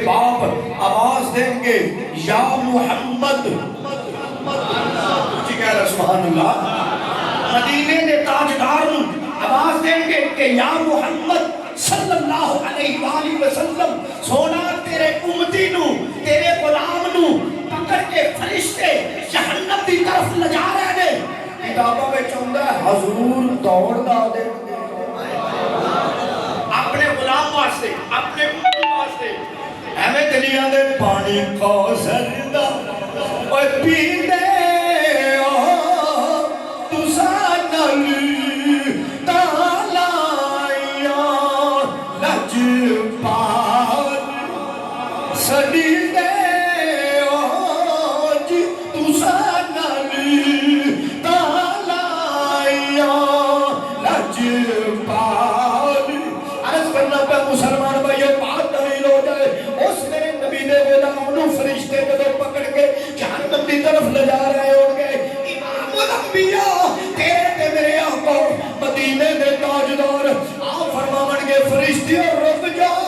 باپ آواز دیں گے یا محمد، جی کہہ رہا سبحان اللہ، مدینے دے تاجدار آواز دیں گے کہ یا محمد صلی اللہ علیہ وآلہ وسلم، سونا تیرے امتی نو، تیرے غلام نو پکڑ کے فرشتے جہنم دی طرف لجا رہے ہیں۔ کتابوں میں چاہتا ہے حضور دوڑ دا دے اپنے غلام واسطے، اپنے امتی واسطے، ہمیں دنیا دے پانی کو سردہ اور پیندے مسلمان بھائیو بات نہیں ہو جائے، اس میرے نبی نے غلام فرشتے کو پکڑ کے جہنم کی طرف لے جا رہے ہوں گے۔ امام الانبیاء تیرے تے میرے آقا مدینے دے تاجدار آپ فرماون گے فرشتیوں رک جاؤ،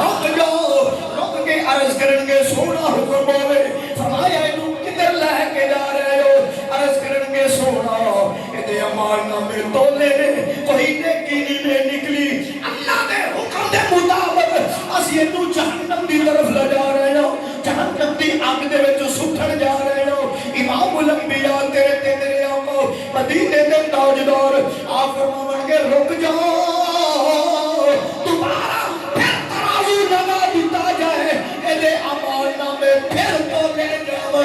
رک جاؤ، رک کے عرض کریں گے سونا حکم ہوئے، فرمایا انہوں کدھر لے کے جا رہے ہو؟ عرض کریں گے سونا ادھے امانہ میں تولے کوئی نیکی نہیں نکلی، اللہ دے حکم دے مطابق اسی انہوں جہنم دی طرف لے جا رہے ہو، جہنم دی آگ دے وچ سٹھن جا رہے ہو۔ امام الانبیاء تیرے تے میرے آقا مدینے دے تاجدار آپ فرماون گے رک جاؤ، دوبارہ پھر ترازو لگا دیتا جائے، ادھے امانہ میں پھر تو لے جاؤ،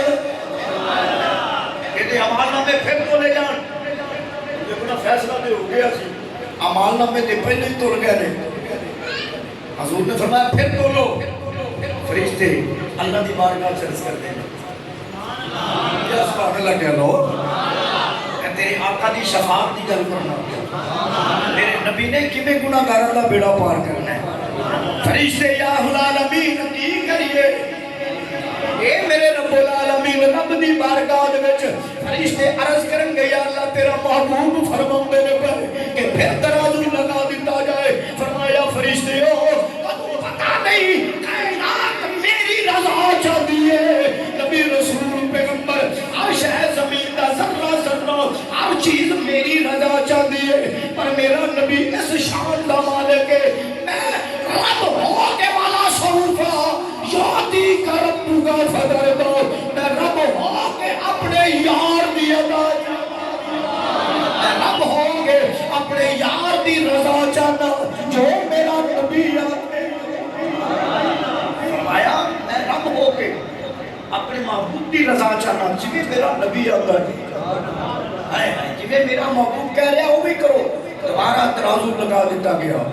ادھے امانہ میں پھر تو لے جاؤ۔ لیکن فیصلہ دے ہو گیا سی، اعمال نامے دے پہلے ہی تول گئے نے، حضور نے فرمایا پھر تولو، فرشتے اللہ دی بارگاہ سے عرض کرتے ہیں کیا سبحان اللہ کہہ لو، کہ تیرے آقا دی شفاعت دی گل کرنا، میرے نبی نے کیویں گناہگاراں دا بیڑا پار کرنا ہے۔ فرشتے یا العالمین کی کریے، اے میرے رب العالمین رب دی بارگاہ دے وچ فرشتے عرض کریں گے یا اللہ تیرا محبوب فرماندے نے پر کہ پھر ترازو لگا دیتا جائے۔ فرمایا فرشتے ہو تمہیں پتہ نہیں کائنات میری رضا چاہتی ہے، نبی رسول پیغمبر عرش ہے زمین دا ذرہ ذرہ ہر چیز میری رضا چاہتی ہے، پر میرا نبی اس شان دا مالک ہے، میں رب ہو کے والا صروفہ یادی کا رب کا فدر دو، میں رب ہو کے اپنے یار دی ادا میں رب ہو کے اپنے یار دی رضا چاہنا جو میرا نبی آتے فرمایا میں رب ہو کے اپنے محبوب دی رضا چاہنا جویں میرا نبی آتا ہے، جویں میرا محبوب کہہ رہا وہ بھی کرو۔ دوبارہ ترازو لگا دیتا گیا،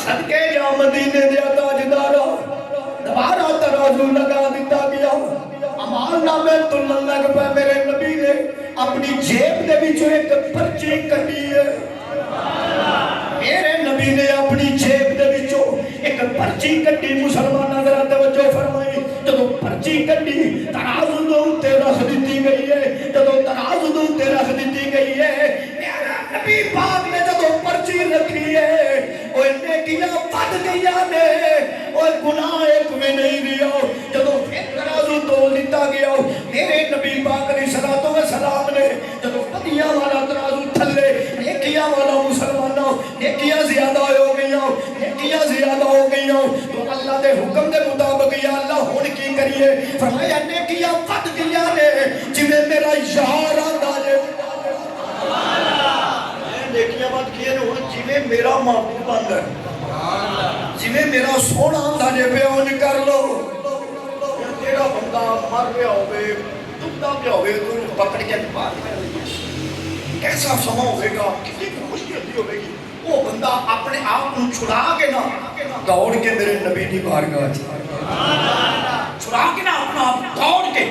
صدقے جا مدینے دیا تاجدارا، دوبارہ ترازو لگا دیتا گیا، اعمال نامے تلن لگ پہ میرے نبی نے اپنی جیب دے وچوں ایک پرچی کٹی ہے، میرے نبی نے اپنی جیب دے وچوں ایک پرچی کٹی، مسلمان ذرا توجہ فرمائی، جدو پرچی کٹی ترازو دے اوتے رکھ دیتی گئی ہے، جدو ترازو دے اوتے رکھ دیتی گئی ہے، میرا نبی پاک نے جدو پرچی رکھی ہے وہ نیکیاں بڑھ گیا نے، اور گناہ ایک میں نہیں دیا، جدو پھر ترازو تول دیتا گیا میرے نبی پاک علیہ الصلوۃ والسلام نے جدو بدیاں والا ترازو تھلے نیکیاں والا مسلمانوں نیکیاں زیادہ ہو گئیاں، نیکیاں زیادہ ہو گئیاں، تو اللہ دے حکم دے مطابق یا اللہ ہن کی کریے؟ فرمایا نیکیاں بڑھ گیا نے جویں میرا یار آندا جے، نیکیاں بڑھ گیا نے ہن جویں میرا محبوب آندا ہے، جویں میرا سونا آندا جے بیان کر لو۔ جیڑا بندہ مر گیا ہوئے ڈوبدا پیا ہوئے تو پکڑ کے باہر کر دے، کیسا سما ہوئے گا، کتنی خوشی ہوتی ہوئے گی، وہ بندہ اپنے آپ کو چھڑا کے نہ دوڑ کے میرے نبی دی بارگاہ چھڑا کے نہ اپنا آپ دوڑ کے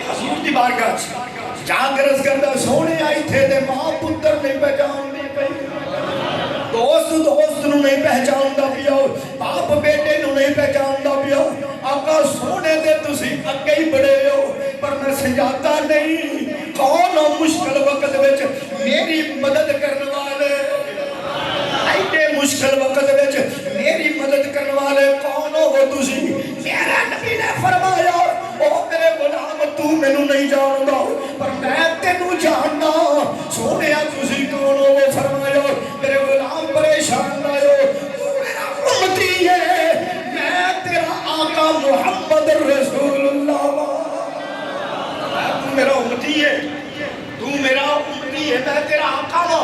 حضور دی بارگاہ جہاں گرز کردہ سونے آئی تھے تے ماں پتر نہیں پہچان دی پئی، دوست دوست نو نہیں پہچان دا پیا، باپ بیٹے نو نہیں پہچان دا پیا، آقا سونے دے تسی اگے ہی بڑے ہو پر میں سجاتا نہیں، کون ہو مشکل وقت وچ میری مدد کرنے والے، ایڈے مشکل وقت وچ میری مدد میں تیرا آقا وا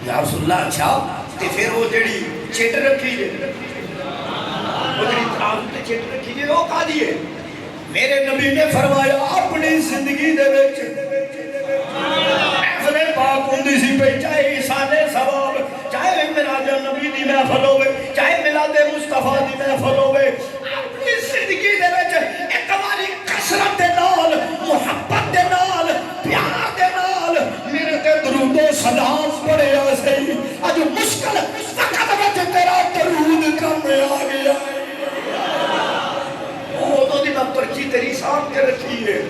یا رسول اللہ اچھا تے پھر وہ جڑی چٹ رکھی جے وہ جڑی تراز تے چٹ رکھی جے وہ کا دیے میرے نبی نے فرمایا اپنی زندگی دے وچ محفل پاک ہوندی سی پئی چاہے ایصال ثواب چاہے میلاد نبی دی محفل ہوے چاہے میلاد مصطفیٰ دی محفل ہوے اپنی زندگی دے وچ ایک واری کثرت دے نال محبت دے نال پیار دے نال میرے تے درود و سلام پڑھیا سی اج مشکل وقت وچ تیرا درود کم آ گیا وہ تو دی میں پرچی تیری سامنے رکھی ہے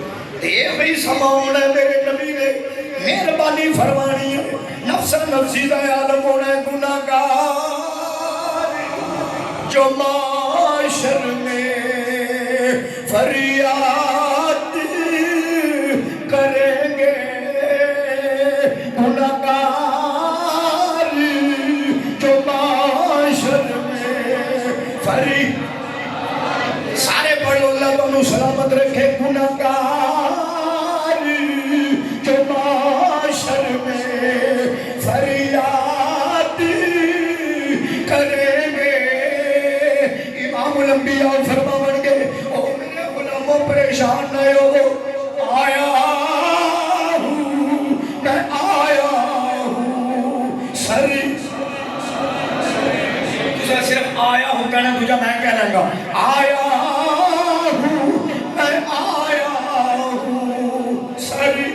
دے بھئی سماؤن ہے میرے نبی نے مہربانی فرمانی ہے نفس نفسی دا عالم ہونا ہے گناہگار جو معاشر میں فریاد کریں گے گناہگار جو معاشر میں فریاد سارے پڑھو اللہ تمہیں سلامت رکھے گناہگار جو معاشر میں فریاد کریں گے امام الانبیاء فرماون گے او میرے غلاموں پریشان نہ ہو آیا ہوں میں آیا ہوں سری تجھے صرف آیا ہوں کہنا تجھے میں کہنے گا آیا ہوں میں آیا ہوں سری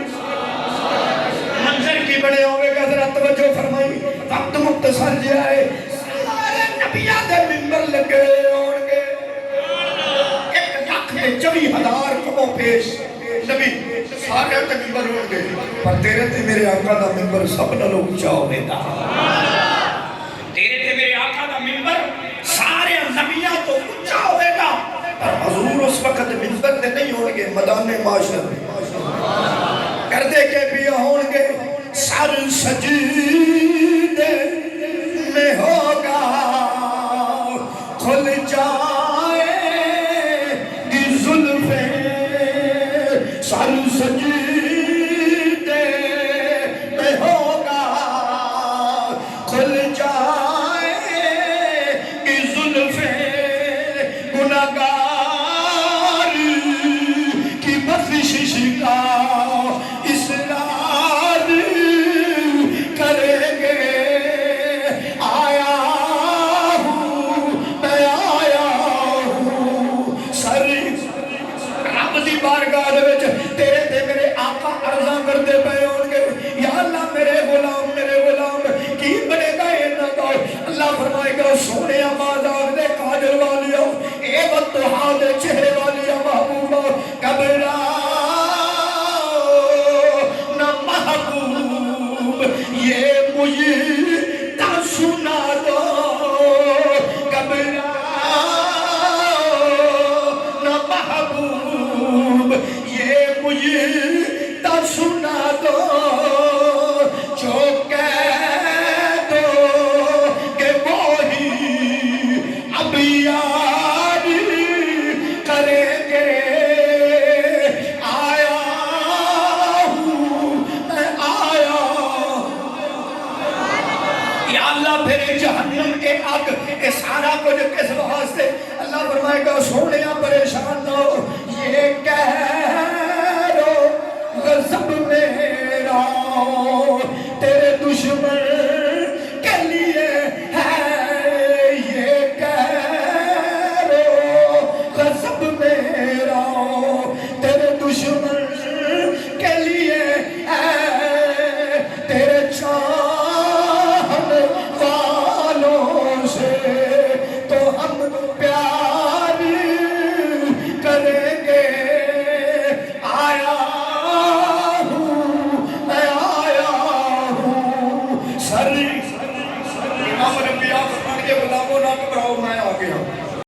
منظر کی بڑے ہوئے گا ذرا توجہ فرمائی وقت مختصر جائے سارے نبیاں دے ممبر لگے ہونگے 1,40,000 کموں پیش نبی سارے تے ممبر ہونگے پر تیرے تے میرے آقا دا ممبر سب نہ لوگ چاہوے دا تیرے تے میرے آقا دا ممبر سارے نبیاں تو اونچا ہوئے گا پر حضور اس وقت ممبر دے نہیں ہونگے میدان معاشر کردے کے بھی ہونگے سر سجیدے میں ہوگا کھل جائے گی زلفیں سر سجیدے میں ہوگا کھل جائے گی زلفیں گناہگار کی بخشش کا اسرار کریں گے آیا ہوں میں آیا ہوں سری رب دی بارگاہ دے وچ تیرے تے میرے آقا عرضاں کردے پئے ہونگے یا اللہ میرے غلام کی بنے گا انہاں دا اللہ فرمائے گا سونے آبادار دے کاجل والیاں اے بطحا دے چہرے والیاں محبوبہ گھبرا نہ محبوب یہ مجھے تا سنا دو گھبرا نہ محبوب یہ مجھے تا سنا دو جو کہہ دو کہ وہی اب یاد کریں گے آیا ہوں میں آیا یا اللہ پھر جہنم